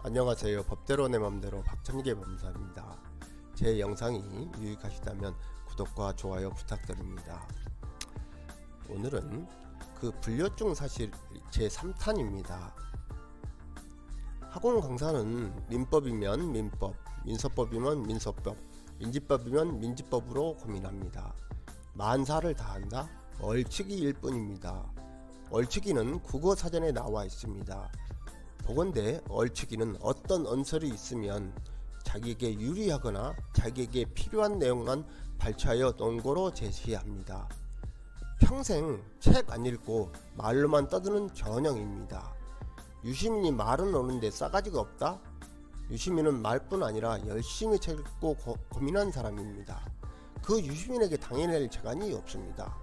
안녕하세요. 법대로 내 맘대로 박찬계 법무사입니다. 제 영상이 유익하시다면 구독과 좋아요 부탁드립니다. 오늘은 그 불려증 사실 제3탄입니다. 학원 강사는 민법이면 민법, 민서법이면 민서법, 민지법이면 민지법으로 고민합니다. 만사를 다한다? 얼치기일 뿐입니다. 얼치기는 국어사전에 나와 있습니다. 보건대 얼치기는 어떤 언설이 있으면 자기에게 유리하거나 자기에게 필요한 내용만 발췌하여 논거로 제시합니다. 평생 책 안 읽고 말로만 떠드는 전형입니다. 유시민이 말은 오는데 싸가지가 없다? 유시민은 말뿐 아니라 열심히 책 읽고 고민한 사람입니다. 그 유시민에게 당해낼 재간이 없습니다.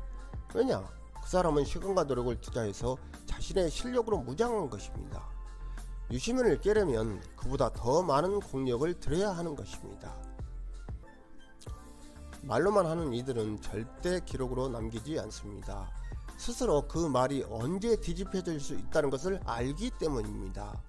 왜냐? 그 사람은 시간과 노력을 투자해서 자신의 실력으로 무장한 것입니다. 유시민을 깨려면 그보다 더 많은 공력을 들여야 하는 것입니다. 말로만 하는 이들은 절대 기록으로 남기지 않습니다. 스스로 그 말이 언제 뒤집혀질 수 있다는 것을 알기 때문입니다.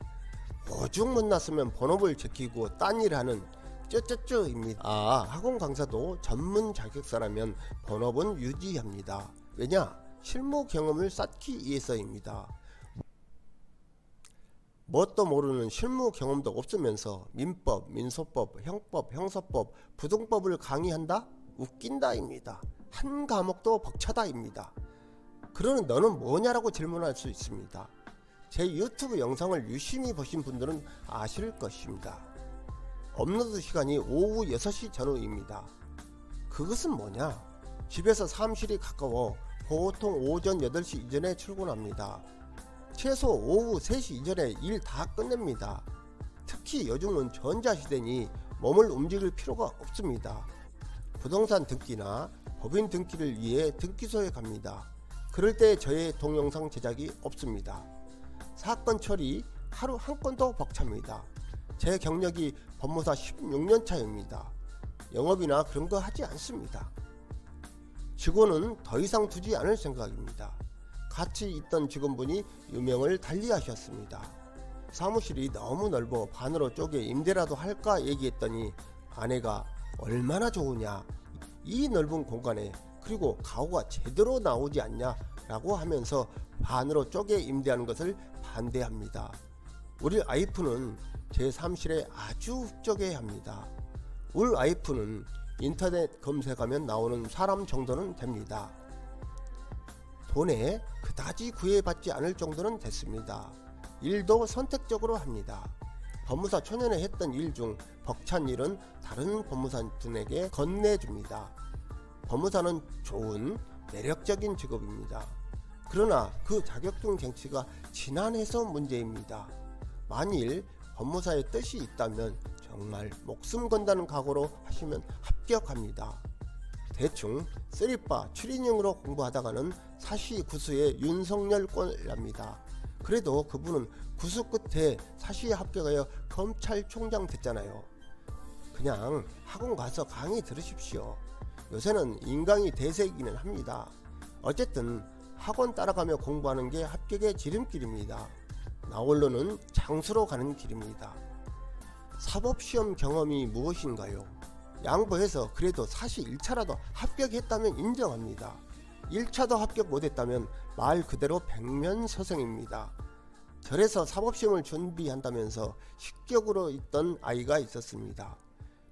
오죽 못났으면 본업을 지키고 딴 일을 하는 쩌쩌쩌입니다. 학원 강사도 전문 자격사라면 본업은 유지합니다. 왜냐? 실무 경험을 쌓기 위해서입니다. 뭣도 모르는 실무 경험도 없으면서 민법, 민소법, 형법, 형사법, 부동법을 강의한다? 웃긴다입니다. 한 과목도 벅차다입니다. 그러는 너는 뭐냐라고 질문할 수 있습니다. 제 유튜브 영상을 유심히 보신 분들은 아실 것입니다. 업로드 시간이 오후 6시 전후입니다. 그것은 뭐냐? 집에서 사무실이 가까워 보통 오전 8시 이전에 출근합니다. 최소 오후 3시 이전에 일 다 끝냅니다. 특히 요즘은 전자시대니 몸을 움직일 필요가 없습니다. 부동산 등기나 법인 등기를 위해 등기소에 갑니다. 그럴 때 저의 동영상 제작이 없습니다. 사건 처리 하루 한 건도 벅찹니다. 제 경력이 법무사 16년 차입니다. 영업이나 그런 거 하지 않습니다. 직원은 더 이상 두지 않을 생각입니다. 같이 있던 직원분이 유명을 달리하셨습니다. 사무실이 너무 넓어 반으로 쪼개 임대라도 할까 얘기했더니 아내가 얼마나 좋으냐, 이 넓은 공간에 그리고 가구가 제대로 나오지 않냐 라고 하면서 반으로 쪼개 임대하는 것을 반대합니다. 우리 와이프는 제 사무실에 아주 흡족해 합니다. 우리 와이프는 인터넷 검색하면 나오는 사람 정도는 됩니다. 돈에 그다지 구애받지 않을 정도는 됐습니다. 일도 선택적으로 합니다. 법무사 초년에 했던 일 중 벅찬 일은 다른 법무사분에게 건네줍니다. 법무사는 좋은 매력적인 직업입니다. 그러나 그 자격증 쟁취가 지난해서 문제입니다. 만일 법무사의 뜻이 있다면 정말 목숨 건다는 각오로 하시면 합격합니다. 대충 쓰리바 추리닝으로 공부하다가는 사시구수의 윤석열권을 납니다. 그래도 그분은 구수 끝에 사시에 합격하여 검찰총장 됐잖아요. 그냥 학원 가서 강의 들으십시오. 요새는 인강이 대세이기는 합니다. 어쨌든 학원 따라가며 공부하는 게 합격의 지름길입니다. 나홀로는 장수로 가는 길입니다. 사법시험 경험이 무엇인가요? 양보해서 그래도 사시 1차라도 합격했다면 인정합니다. 1차도 합격 못했다면 말 그대로 백면서생입니다. 절에서 사법시험을 준비한다면서 식격으로 있던 아이가 있었습니다.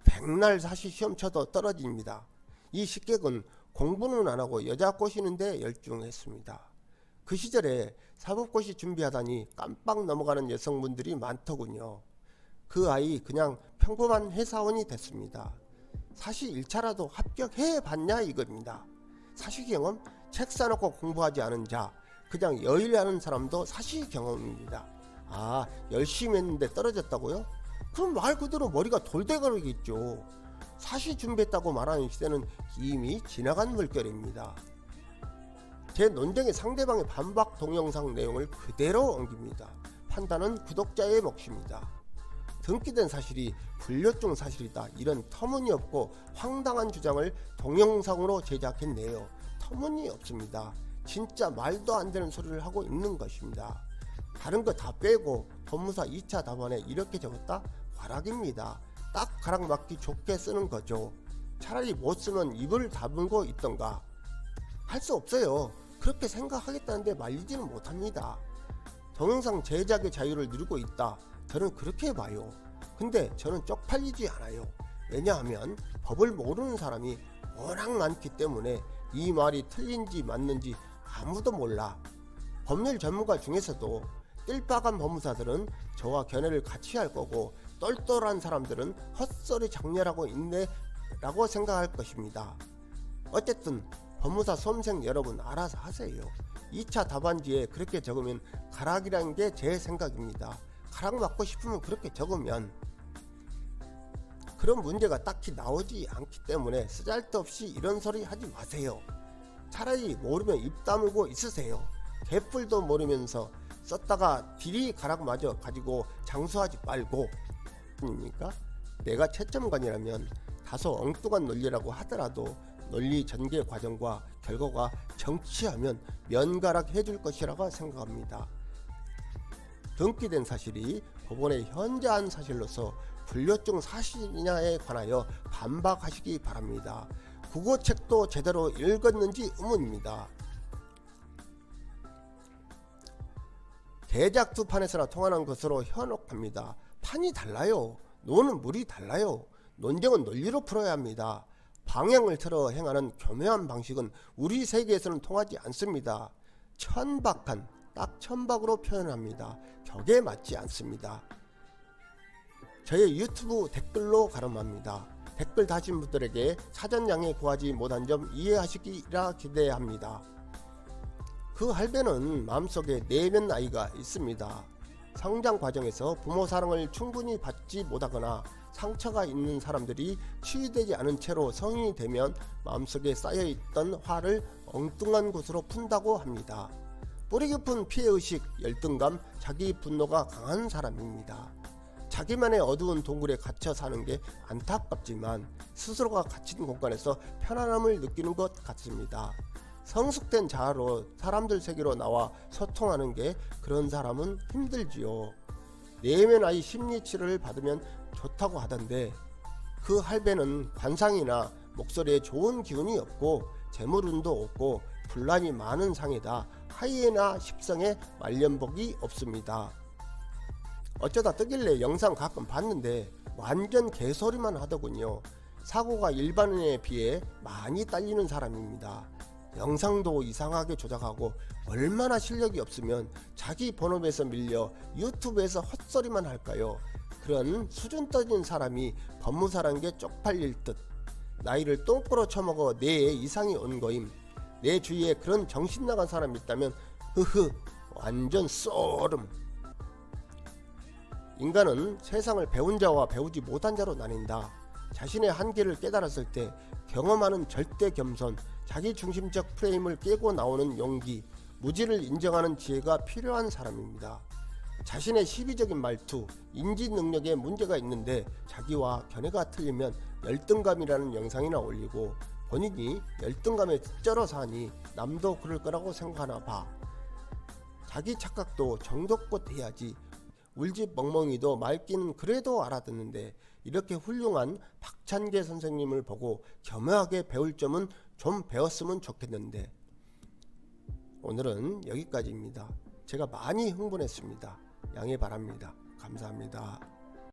백날 사시 시험 쳐도 떨어집니다. 이 식객은 공부는 안하고 여자 꼬시는데 열중했습니다. 그 시절에 사법고시 준비하다니 깜빡 넘어가는 여성분들이 많더군요. 그 아이 그냥 평범한 회사원이 됐습니다. 사시 1차라도 합격해 봤냐 이겁니다. 사시 경험? 책 사놓고 공부하지 않은 자, 그냥 여일하는 사람도 사시 경험입니다. 열심히 했는데 떨어졌다고요? 그럼 말 그대로 머리가 돌대가리겠죠. 사시 준비했다고 말하는 시대는 이미 지나간 물결입니다. 제 논쟁의 상대방의 반박 동영상 내용을 그대로 옮깁니다. 판단은 구독자의 몫입니다. 등기된 사실이 불려증 사실이다, 이런 터무니없고 황당한 주장을 동영상으로 제작했네요. 터무니없습니다. 진짜 말도 안 되는 소리를 하고 있는 것입니다. 다른 거 다 빼고 법무사 2차 답안에 이렇게 적었다? 과락입니다. 딱 가락 맞기 좋게 쓰는 거죠. 차라리 못 쓰면 입을 다물고 있던가. 할 수 없어요. 그렇게 생각하겠다는데 말리지는 못합니다. 동영상 제작의 자유를 누리고 있다. 저는 그렇게 봐요. 근데 저는 쪽팔리지 않아요. 왜냐하면 법을 모르는 사람이 워낙 많기 때문에 이 말이 틀린지 맞는지 아무도 몰라. 법률 전문가 중에서도 띨빠간 법무사들은 저와 견해를 같이 할 거고 똘똘한 사람들은 헛소리 장렬하고 있네 라고 생각할 것입니다. 어쨌든 법무사 수험생 여러분 알아서 하세요. 2차 답안지에 그렇게 적으면 가락이라는 게 제 생각입니다. 가락 맞고 싶으면 그렇게 적으면 그런 문제가 딱히 나오지 않기 때문에 쓰잘데없이 이런 소리 하지 마세요. 차라리 모르면 입 다물고 있으세요. 개뿔도 모르면서 썼다가 딜이 가락 맞아 가지고 장수하지 말고. 입니까? 내가 채점관이라면 다소 엉뚱한 논리라고 하더라도 논리 전개 과정과 결과가 정치하면 면가락 해줄 것이라고 생각합니다. 등기된 사실이 법원에 현저한 사실로서 불려증 사실이냐에 관하여 반박하시기 바랍니다. 국어책도 제대로 읽었는지 의문입니다. 대작 두 판에서나 통하는 것으로 현혹합니다. 판이 달라요. 노는 물이 달라요. 논쟁은 논리로 풀어야 합니다. 방향을 틀어 행하는 교묘한 방식은 우리 세계에서는 통하지 않습니다. 천박한, 딱 천박으로 표현합니다. 격에 맞지 않습니다. 저의 유튜브 댓글로 가름합니다. 댓글 다신 분들에게 사전 양해 구하지 못한 점 이해하시기라 기대합니다. 그 할배는 마음속에 내면 아이가 있습니다. 성장 과정에서 부모 사랑을 충분히 받지 못하거나 상처가 있는 사람들이 치유되지 않은 채로 성인이 되면 마음속에 쌓여있던 화를 엉뚱한 곳으로 푼다고 합니다. 뿌리 깊은 피해의식, 열등감, 자기 분노가 강한 사람입니다. 자기만의 어두운 동굴에 갇혀 사는 게 안타깝지만 스스로가 갇힌 공간에서 편안함을 느끼는 것 같습니다. 성숙된 자아로 사람들 세계로 나와 소통하는 게 그런 사람은 힘들지요. 내면 아이 심리치료를 받으면 좋다고 하던데 그 할배는 관상이나 목소리에 좋은 기운이 없고 재물운도 없고 분란이 많은 상이다. 하이에나 십성에 말년복이 없습니다. 어쩌다 뜨길래 영상 가끔 봤는데 완전 개소리만 하더군요. 사고가 일반인에 비해 많이 딸리는 사람입니다. 영상도 이상하게 조작하고 얼마나 실력이 없으면 자기 본업에서 밀려 유튜브에서 헛소리만 할까요? 그런 수준 떨어진 사람이 법무사란 게 쪽팔릴 듯. 나이를 똥꼬로 쳐먹어 뇌에 이상이 온 거임. 내 주위에 그런 정신 나간 사람이 있다면 완전 쏘름. 인간은 세상을 배운 자와 배우지 못한 자로 나뉜다. 자신의 한계를 깨달았을 때 경험하는 절대 겸손, 자기 중심적 프레임을 깨고 나오는 용기, 무지를 인정하는 지혜가 필요한 사람입니다. 자신의 시비적인 말투, 인지 능력에 문제가 있는데 자기와 견해가 틀리면 열등감이라는 영상이나 올리고 본인이 열등감에 쩔어 사니 남도 그럴 거라고 생각하나 봐. 자기 착각도 정도껏 해야지. 울집 멍멍이도 말귀는 그래도 알아듣는데 이렇게 훌륭한 박찬계 선생님을 보고 겸허하게 배울 점은 좀 배웠으면 좋겠는데. 오늘은 여기까지입니다. 제가 많이 흥분했습니다. 양해 바랍니다. 감사합니다.